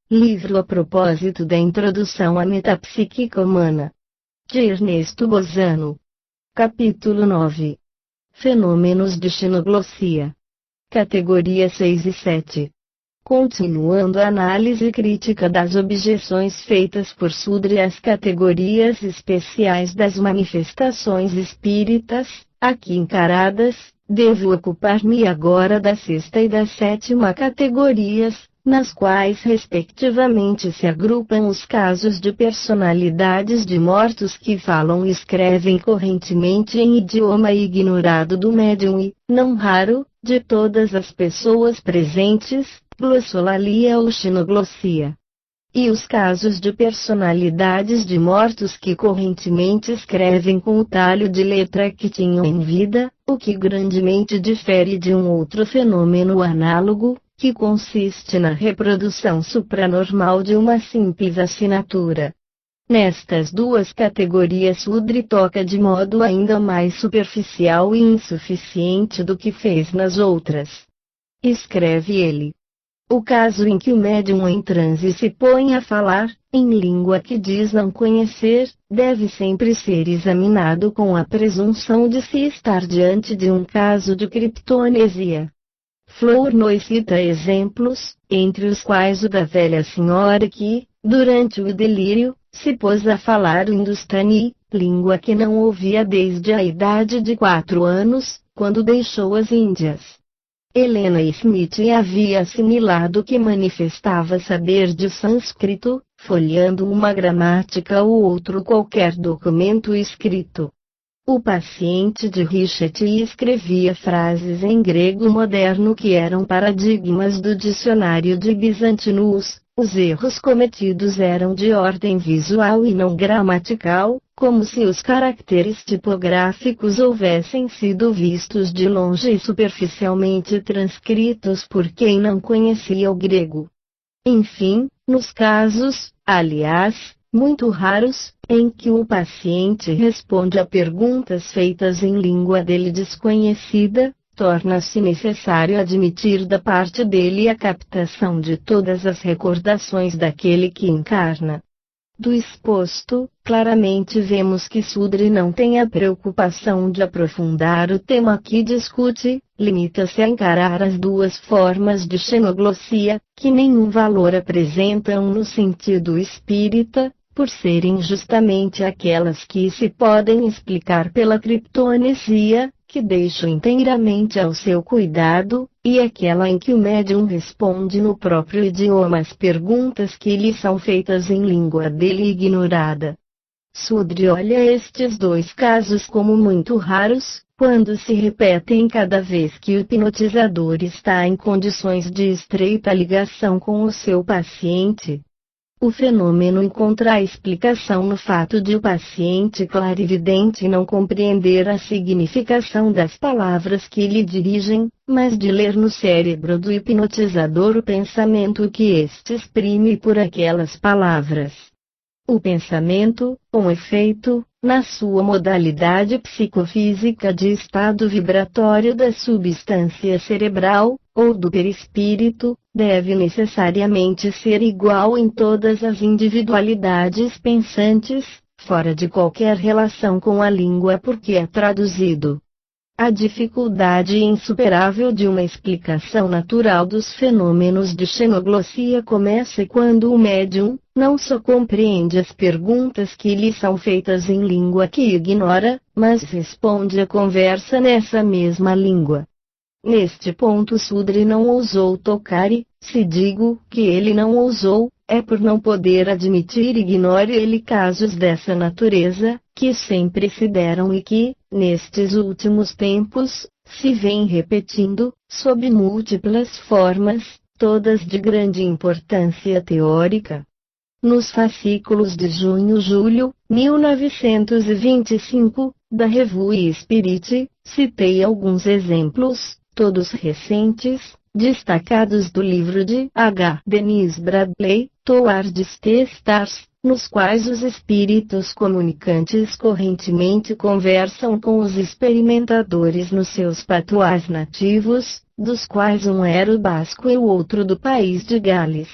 Livro a propósito da Introdução à Metapsíquica Humana, de Ernesto Bozano. Capítulo 9. Fenômenos de xenoglossia. Categoria 6 e 7. Continuando a análise crítica das objeções feitas por Sudri às categorias especiais das manifestações espíritas, aqui encaradas, devo ocupar-me agora da sexta e da sétima categorias, nas quais respectivamente se agrupam os casos de personalidades de mortos que falam e escrevem correntemente em idioma ignorado do médium e, não raro, de todas as pessoas presentes, glossolalia ou xenoglossia. E os casos de personalidades de mortos que correntemente escrevem com o talho de letra que tinham em vida, o que grandemente difere de um outro fenômeno análogo, que consiste na reprodução supranormal de uma simples assinatura. Nestas duas categorias Sudri toca de modo ainda mais superficial e insuficiente do que fez nas outras. Escreve ele: o caso em que o médium em transe se põe a falar, em língua que diz não conhecer, deve sempre ser examinado com a presunção de se estar diante de um caso de criptonesia. Flournoy cita exemplos, entre os quais o da velha senhora que, durante o delírio, se pôs a falar o hindustani, língua que não ouvia desde a idade de 4 anos, quando deixou as Índias. Helena Smith havia assimilado que manifestava saber de sânscrito, folheando uma gramática ou outro qualquer documento escrito. O paciente de Richet escrevia frases em grego moderno que eram paradigmas do dicionário de Bizantinus. Os erros cometidos eram de ordem visual e não gramatical, como se os caracteres tipográficos houvessem sido vistos de longe e superficialmente transcritos por quem não conhecia o grego. Enfim, nos casos, aliás, muito raros, em que o paciente responde a perguntas feitas em língua dele desconhecida, torna-se necessário admitir da parte dele a captação de todas as recordações daquele que encarna. Do exposto, claramente vemos que Sudri não tem a preocupação de aprofundar o tema que discute, limita-se a encarar as duas formas de xenoglossia, que nenhum valor apresentam no sentido espírita, por serem justamente aquelas que se podem explicar pela criptonesia, que deixo inteiramente ao seu cuidado, e aquela em que o médium responde no próprio idioma as perguntas que lhe são feitas em língua dele ignorada. Sudri olha estes dois casos como muito raros, quando se repetem cada vez que o hipnotizador está em condições de estreita ligação com o seu paciente. O fenômeno encontra a explicação no fato de o paciente clarividente não compreender a significação das palavras que lhe dirigem, mas de ler no cérebro do hipnotizador o pensamento que este exprime por aquelas palavras. O pensamento, com efeito, na sua modalidade psicofísica de estado vibratório da substância cerebral, ou do perispírito, deve necessariamente ser igual em todas as individualidades pensantes, fora de qualquer relação com a língua porque é traduzido. A dificuldade insuperável de uma explicação natural dos fenômenos de xenoglossia começa quando o médium não só compreende as perguntas que lhe são feitas em língua que ignora, mas responde a conversa nessa mesma língua. Neste ponto Sudri não ousou tocar e, se digo que ele não ousou, é por não poder admitir ignore ele casos dessa natureza, que sempre se deram e que, nestes últimos tempos, se vêm repetindo, sob múltiplas formas, todas de grande importância teórica. Nos fascículos de junho-julho, 1925, da Revue Spirit, citei alguns exemplos, todos recentes, destacados do livro de H. Dennis Bradley, Towards the Stars, nos quais os espíritos comunicantes correntemente conversam com os experimentadores nos seus patuás nativos, dos quais um era o basco e o outro do país de Gales.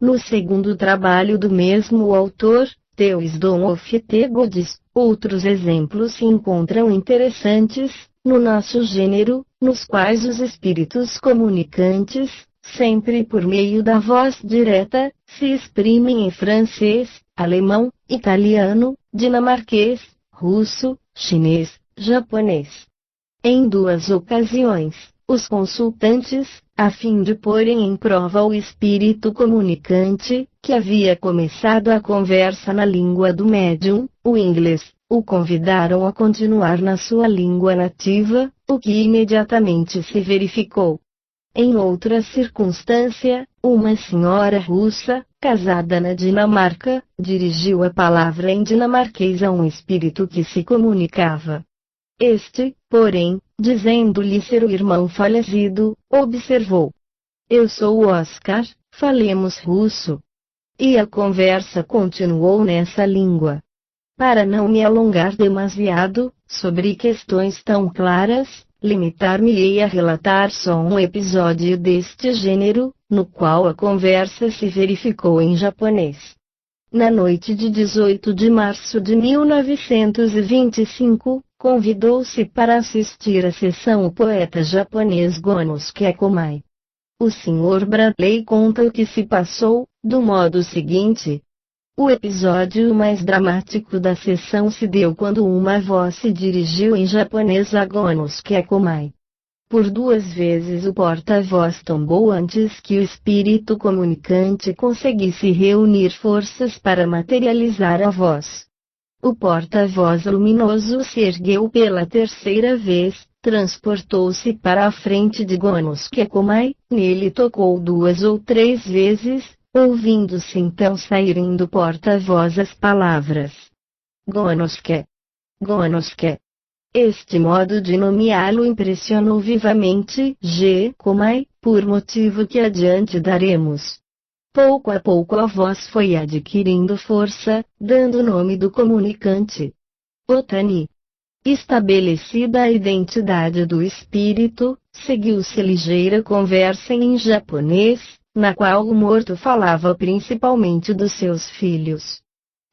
No segundo trabalho do mesmo autor, The Wisdom of the Gods, outros exemplos se encontram interessantes, no nosso gênero, nos quais os espíritos comunicantes, sempre por meio da voz direta, se exprimem em francês, alemão, italiano, dinamarquês, russo, chinês, japonês. Em 2 ocasiões, os consultantes, a fim de porem em prova o espírito comunicante, que havia começado a conversa na língua do médium, o inglês, o convidaram a continuar na sua língua nativa, o que imediatamente se verificou. Em outra circunstância, uma senhora russa, casada na Dinamarca, dirigiu a palavra em dinamarquês a um espírito que se comunicava. Este, porém, dizendo-lhe ser o irmão falecido, observou: "Eu sou o Oscar, falemos russo." E a conversa continuou nessa língua. Para não me alongar demasiado, sobre questões tão claras, limitar-me-ei a relatar só um episódio deste gênero, no qual a conversa se verificou em japonês. Na noite de 18 de março de 1925, convidou-se para assistir à sessão o poeta japonês Gonosuke Komai. O Sr. Bradley conta o que se passou, do modo seguinte. O episódio mais dramático da sessão se deu quando uma voz se dirigiu em japonês a Gonosuke Komai. Por 2 vezes o porta-voz tombou antes que o espírito comunicante conseguisse reunir forças para materializar a voz. O porta-voz luminoso se ergueu pela 3ª vez, transportou-se para a frente de Gonosuke Komai, nele tocou 2 ou 3 vezes, ouvindo-se então saírem do porta-voz as palavras Gonosuke, Gonosuke. Este modo de nomeá-lo impressionou vivamente G. Komai, por motivo que adiante daremos. Pouco a pouco a voz foi adquirindo força, dando o nome do comunicante. Otani. Estabelecida a identidade do espírito, seguiu-se ligeira conversa em japonês, na qual o morto falava principalmente dos seus filhos.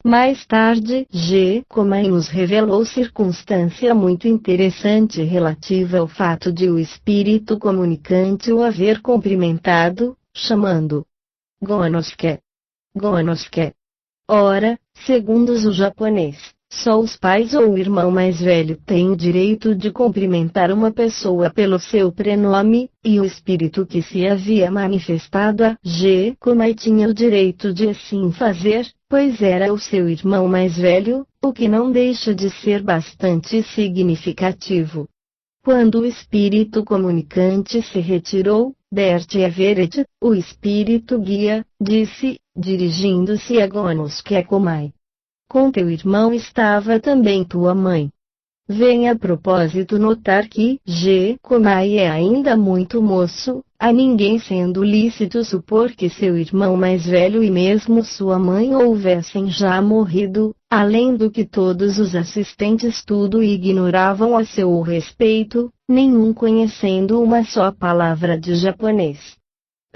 Mais tarde, G. Komai nos revelou circunstância muito interessante relativa ao fato de o espírito comunicante o haver cumprimentado, chamando Gonosuke, Gonosuke. Ora, segundo o japonês, só os pais ou o irmão mais velho têm o direito de cumprimentar uma pessoa pelo seu prenome, e o espírito que se havia manifestado a G. Komai tinha o direito de assim fazer, pois era o seu irmão mais velho, o que não deixa de ser bastante significativo. Quando o espírito comunicante se retirou, Derte Everett, o espírito guia, disse, dirigindo-se a Gonosuke Komai: "Com teu irmão estava também tua mãe." Vem a propósito notar que G. Komai é ainda muito moço, a ninguém sendo lícito supor que seu irmão mais velho e mesmo sua mãe houvessem já morrido, além do que todos os assistentes tudo ignoravam a seu respeito, nenhum conhecendo uma só palavra de japonês.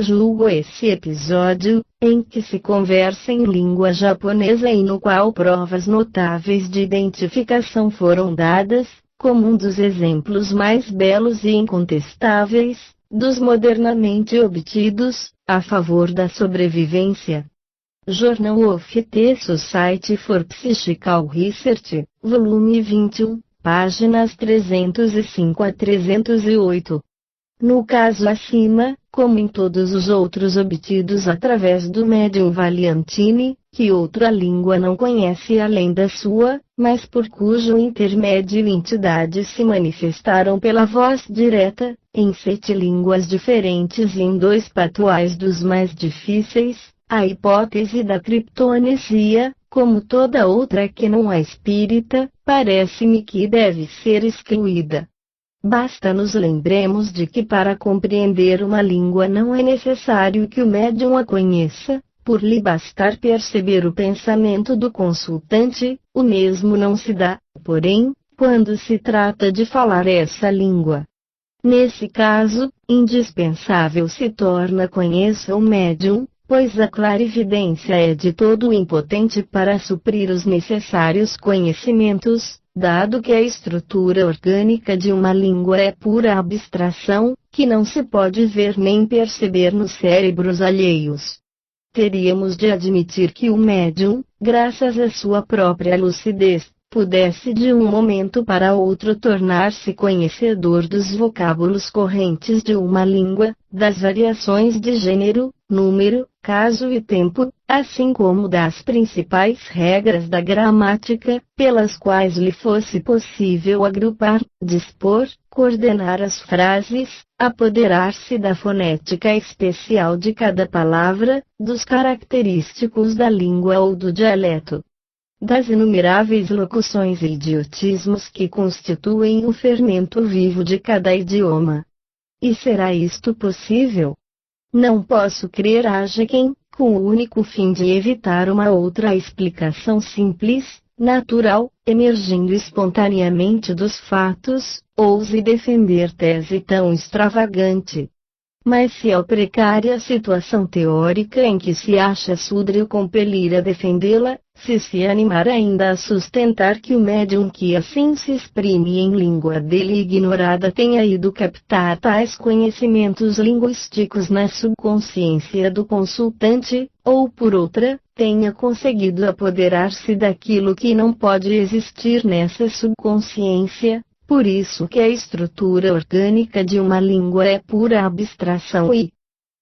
Julgo esse episódio, em que se conversa em língua japonesa e no qual provas notáveis de identificação foram dadas, como um dos exemplos mais belos e incontestáveis, dos modernamente obtidos, a favor da sobrevivência. Journal of the Society for Psychical Research, volume 21, páginas 305 a 308. No caso acima, como em todos os outros obtidos através do médium Valiantini, que outra língua não conhece além da sua, mas por cujo intermédio entidades se manifestaram pela voz direta, em 7 línguas diferentes e em 2 patuais dos mais difíceis, a hipótese da criptonesia, como toda outra que não é espírita, parece-me que deve ser excluída. Basta nos lembremos de que para compreender uma língua não é necessário que o médium a conheça, por lhe bastar perceber o pensamento do consultante, o mesmo não se dá, porém, quando se trata de falar essa língua. Nesse caso, indispensável se torna conheça o médium, pois a clarividência é de todo impotente para suprir os necessários conhecimentos, dado que a estrutura orgânica de uma língua é pura abstração, que não se pode ver nem perceber nos cérebros alheios. Teríamos de admitir que o médium, graças à sua própria lucidez, pudesse de um momento para outro tornar-se conhecedor dos vocábulos correntes de uma língua, das variações de gênero, número, caso e tempo, assim como das principais regras da gramática, pelas quais lhe fosse possível agrupar, dispor, coordenar as frases, apoderar-se da fonética especial de cada palavra, dos característicos da língua ou do dialeto, das inumeráveis locuções e idiotismos que constituem o fermento vivo de cada idioma. E será isto possível? Não posso crer haja quem, com o único fim de evitar uma outra explicação simples, natural, emergindo espontaneamente dos fatos, ouse defender tese tão extravagante. Mas se a precária situação teórica em que se acha Sudre o compelir a defendê-la, se animar ainda a sustentar que o médium que assim se exprime em língua dele ignorada tenha ido captar tais conhecimentos linguísticos na subconsciência do consultante, ou por outra, tenha conseguido apoderar-se daquilo que não pode existir nessa subconsciência, por isso que a estrutura orgânica de uma língua é pura abstração e,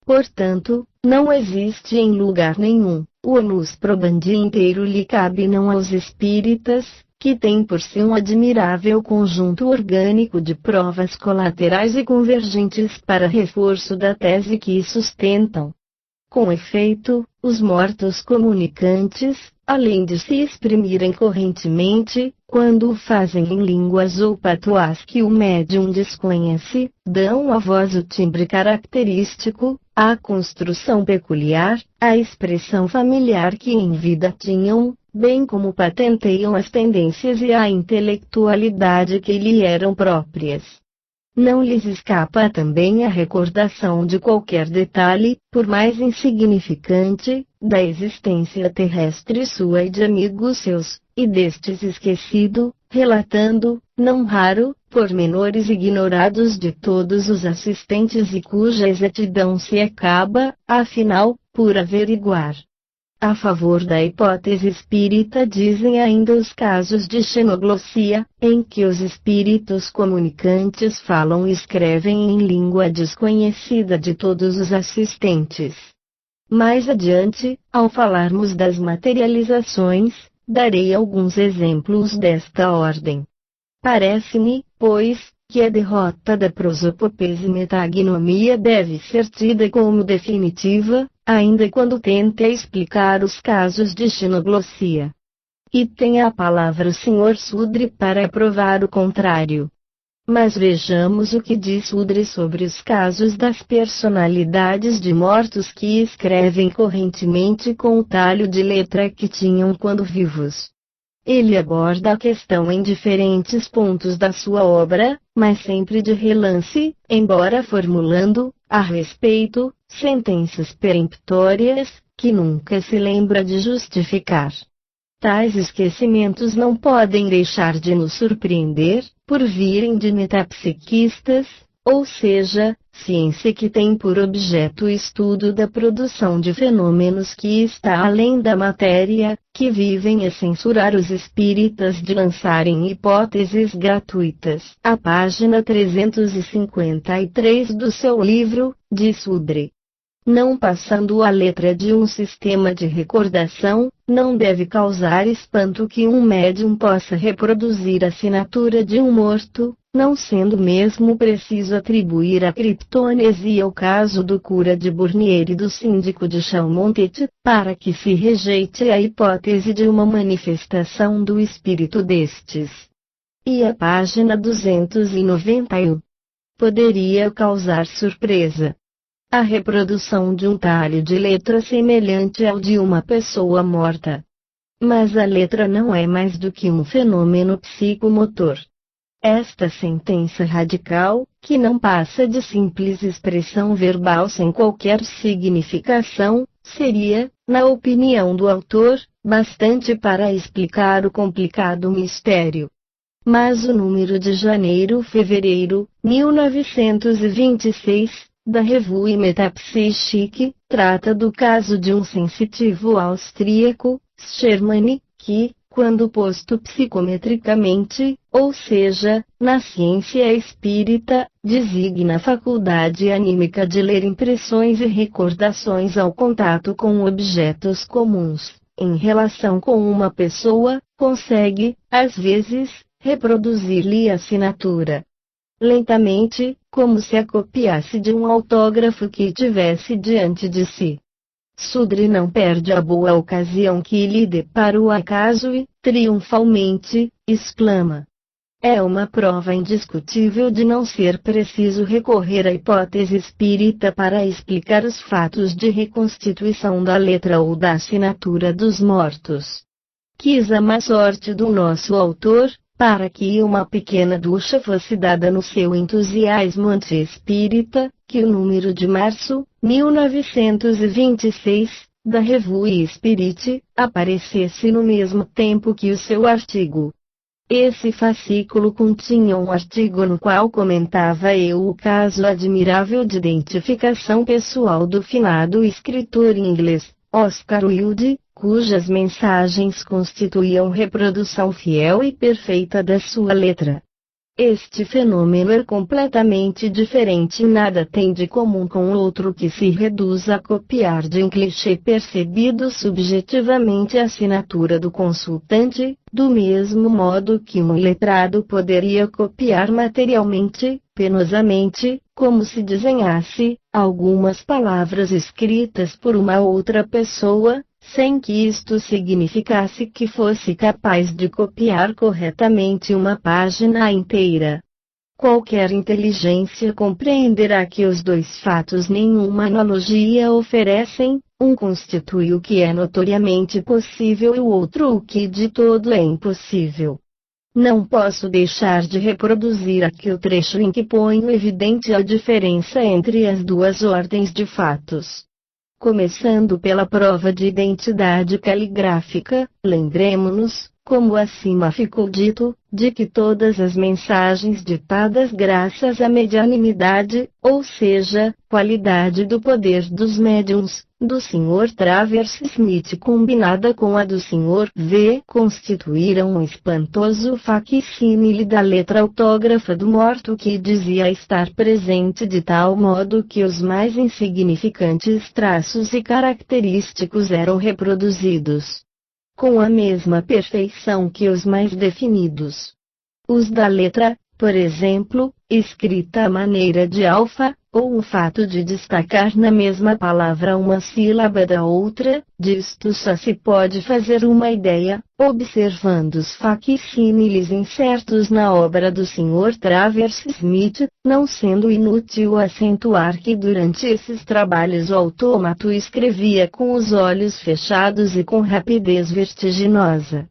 portanto, não existe em lugar nenhum. O onus probandi inteiro lhe cabe não aos espíritas, que têm por si um admirável conjunto orgânico de provas colaterais e convergentes para reforço da tese que sustentam. Com efeito, os mortos comunicantes, além de se exprimirem correntemente, quando o fazem em línguas ou patuás que o médium desconhece, dão à voz o timbre característico, a construção peculiar, a expressão familiar que em vida tinham, bem como patenteiam as tendências e a intelectualidade que lhe eram próprias. Não lhes escapa também a recordação de qualquer detalhe, por mais insignificante, da existência terrestre sua e de amigos seus, e destes esquecido, relatando, não raro, pormenores ignorados de todos os assistentes e cuja exatidão se acaba, afinal, por averiguar. A favor da hipótese espírita dizem ainda os casos de xenoglossia, em que os espíritos comunicantes falam e escrevem em língua desconhecida de todos os assistentes. Mais adiante, ao falarmos das materializações, darei alguns exemplos desta ordem. Parece-me, pois, que a derrota da prosopopese metagnomia deve ser tida como definitiva, ainda quando tente explicar os casos de xenoglossia. E tenha a palavra o Sr. Sudre para provar o contrário. Mas vejamos o que diz Sudre sobre os casos das personalidades de mortos que escrevem correntemente com o talho de letra que tinham quando vivos. Ele aborda a questão em diferentes pontos da sua obra, mas sempre de relance, embora formulando, a respeito, sentenças peremptórias, que nunca se lembra de justificar. Tais esquecimentos não podem deixar de nos surpreender, por virem de metapsiquistas, ou seja, ciência que tem por objeto o estudo da produção de fenômenos que está além da matéria, que vivem a censurar os espíritas de lançarem hipóteses gratuitas. A página 353 do seu livro, de Sudre. Não passando a letra de um sistema de recordação, não deve causar espanto que um médium possa reproduzir a assinatura de um morto, não sendo mesmo preciso atribuir a criptonesia o caso do cura de Burnier e do síndico de Chalmontet, para que se rejeite a hipótese de uma manifestação do espírito destes. E a página 291. Poderia causar surpresa a reprodução de um talho de letra semelhante ao de uma pessoa morta. Mas a letra não é mais do que um fenômeno psicomotor. Esta sentença radical, que não passa de simples expressão verbal sem qualquer significação, seria, na opinião do autor, bastante para explicar o complicado mistério. Mas o número de janeiro-fevereiro, 1926, da Revue Metapsychique, trata do caso de um sensitivo austríaco, Sherman, que, quando posto psicometricamente, ou seja, na ciência espírita, designa a faculdade anímica de ler impressões e recordações ao contato com objetos comuns, em relação com uma pessoa, consegue, às vezes, reproduzir-lhe a assinatura. Lentamente, como se a copiasse de um autógrafo que tivesse diante de si. Sudre não perde a boa ocasião que lhe depara o acaso e, triunfalmente, exclama. É uma prova indiscutível de não ser preciso recorrer à hipótese espírita para explicar os fatos de reconstituição da letra ou da assinatura dos mortos. Quis a má sorte do nosso autor, para que uma pequena ducha fosse dada no seu entusiasmo anti-espírita, que o número de março, 1926, da Revue Spirit, aparecesse no mesmo tempo que o seu artigo. Esse fascículo continha um artigo no qual comentava eu o caso admirável de identificação pessoal do finado escritor inglês, Oscar Wilde, cujas mensagens constituíam reprodução fiel e perfeita da sua letra. Este fenômeno é completamente diferente e nada tem de comum com outro que se reduz a copiar de um clichê percebido subjetivamente a assinatura do consultante, do mesmo modo que um letrado poderia copiar materialmente, penosamente, como se desenhasse, algumas palavras escritas por uma outra pessoa, sem que isto significasse que fosse capaz de copiar corretamente uma página inteira. Qualquer inteligência compreenderá que os dois fatos nenhuma analogia oferecem, um constitui o que é notoriamente possível e o outro o que de todo é impossível. Não posso deixar de reproduzir aqui o trecho em que ponho evidente a diferença entre as duas ordens de fatos. Começando pela prova de identidade caligráfica, lembremo-nos, como acima ficou dito, de que todas as mensagens ditadas graças à medianimidade, ou seja, qualidade do poder dos médiuns, do Sr. Travers Smith combinada com a do Sr. V, constituíram um espantoso facsímile da letra autógrafa do morto que dizia estar presente de tal modo que os mais insignificantes traços e característicos eram reproduzidos com a mesma perfeição que os mais definidos. Os da letra, por exemplo, escrita à maneira de alfa, ou o fato de destacar na mesma palavra uma sílaba da outra, disto só se pode fazer uma ideia, observando os facsímiles incertos na obra do Sr. Travers Smith, não sendo inútil acentuar que durante esses trabalhos o autômato escrevia com os olhos fechados e com rapidez vertiginosa.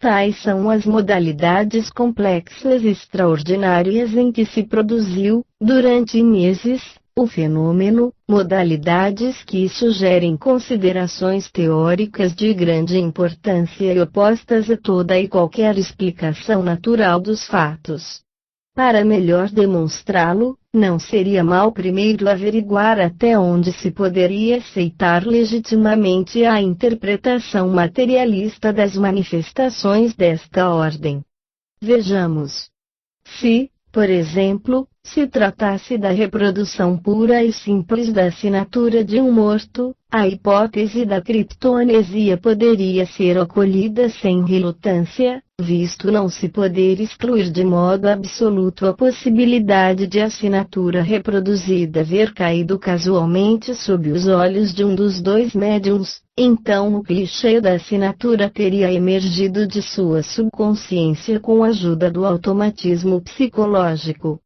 Tais são as modalidades complexas e extraordinárias em que se produziu, durante meses, o fenômeno, modalidades que sugerem considerações teóricas de grande importância e opostas a toda e qualquer explicação natural dos fatos. Para melhor demonstrá-lo, não seria mal primeiro averiguar até onde se poderia aceitar legitimamente a interpretação materialista das manifestações desta ordem. Vejamos. Se, por exemplo, se tratasse da reprodução pura e simples da assinatura de um morto, a hipótese da criptonesia poderia ser acolhida sem relutância, visto não se poder excluir de modo absoluto a possibilidade de a assinatura reproduzida haver caído casualmente sob os olhos de um dos dois médiuns, então o clichê da assinatura teria emergido de sua subconsciência com a ajuda do automatismo psicológico.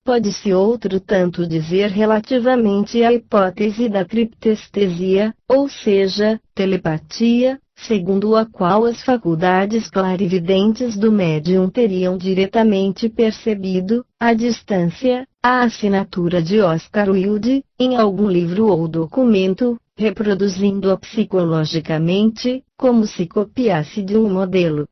Pode-se outro tanto dizer relativamente à hipótese da criptestesia, ou seja, telepatia, segundo a qual as faculdades clarividentes do médium teriam diretamente percebido, à distância, a assinatura de Oscar Wilde, em algum livro ou documento, reproduzindo-a psicologicamente, como se copiasse de um modelo.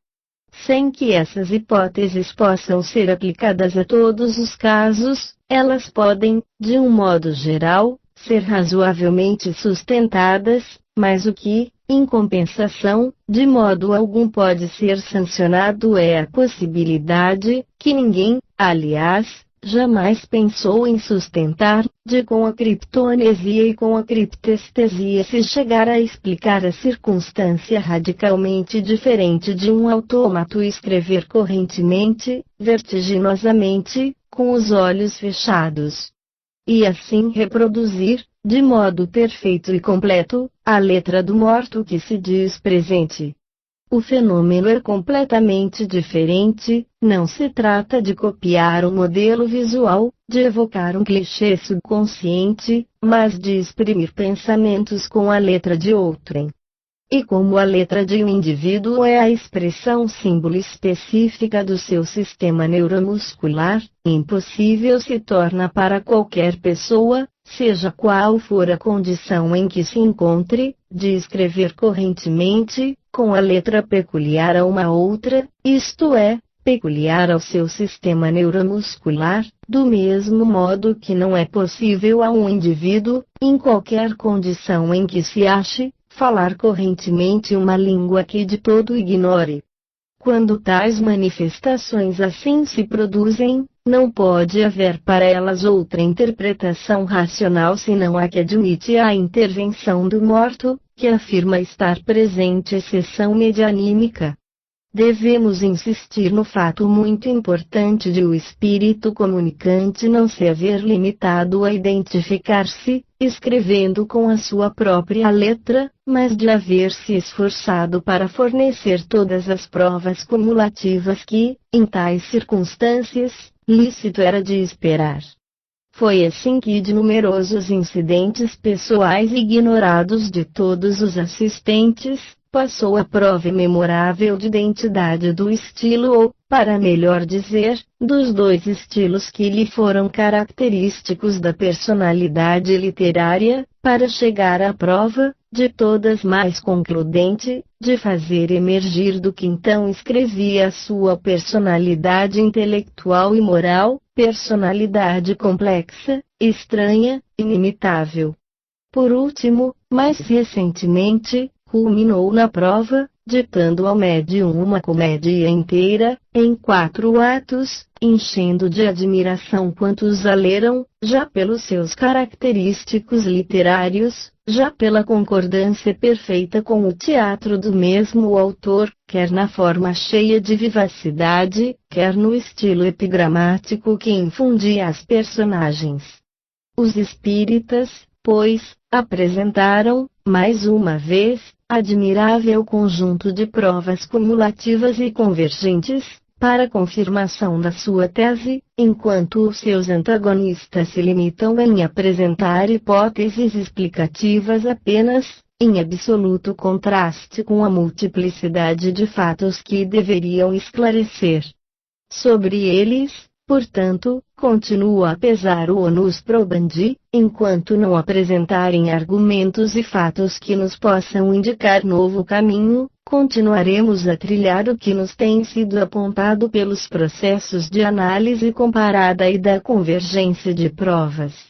Sem que essas hipóteses possam ser aplicadas a todos os casos, elas podem, de um modo geral, ser razoavelmente sustentadas, mas o que, em compensação, de modo algum pode ser sancionado é a possibilidade, que ninguém, aliás, jamais pensou em sustentar, de com a criptonesia e com a criptestesia se chegar a explicar a circunstância radicalmente diferente de um autômato escrever correntemente, vertiginosamente, com os olhos fechados. E assim reproduzir, de modo perfeito e completo, a letra do morto que se diz presente. O fenômeno é completamente diferente, não se trata de copiar um modelo visual, de evocar um clichê subconsciente, mas de exprimir pensamentos com a letra de outrem. E como a letra de um indivíduo é a expressão símbolo específica do seu sistema neuromuscular, impossível se torna para qualquer pessoa, seja qual for a condição em que se encontre, de escrever correntemente, com a letra peculiar a uma outra, isto é, peculiar ao seu sistema neuromuscular, do mesmo modo que não é possível a um indivíduo, em qualquer condição em que se ache, falar correntemente uma língua que de todo ignore. Quando tais manifestações assim se produzem, não pode haver para elas outra interpretação racional senão a que admite a intervenção do morto, que afirma estar presente exceção medianímica. Devemos insistir no fato muito importante de o espírito comunicante não se haver limitado a identificar-se, escrevendo com a sua própria letra, mas de haver se esforçado para fornecer todas as provas cumulativas que, em tais circunstâncias, lícito era de esperar. Foi assim que de numerosos incidentes pessoais ignorados de todos os assistentes, passou a prova memorável de identidade do estilo ou, para melhor dizer, dos dois estilos que lhe foram característicos da personalidade literária, para chegar à prova, de todas mais concludente, de fazer emergir do que então escrevia a sua personalidade intelectual e moral, personalidade complexa, estranha, inimitável. Por último, mais recentemente, culminou na prova, ditando ao médium uma comédia inteira, em 4 atos, enchendo de admiração quantos a leram, já pelos seus característicos literários, já pela concordância perfeita com o teatro do mesmo autor, quer na forma cheia de vivacidade, quer no estilo epigramático que infundia às personagens. Os espíritas, pois, apresentaram, mais uma vez, admirável conjunto de provas cumulativas e convergentes, para confirmação da sua tese, enquanto os seus antagonistas se limitam em apresentar hipóteses explicativas apenas, em absoluto contraste com a multiplicidade de fatos que deveriam esclarecer. Sobre eles, portanto, continua a pesar o onus probandi, enquanto não apresentarem argumentos e fatos que nos possam indicar novo caminho, continuaremos a trilhar o que nos tem sido apontado pelos processos de análise comparada e da convergência de provas.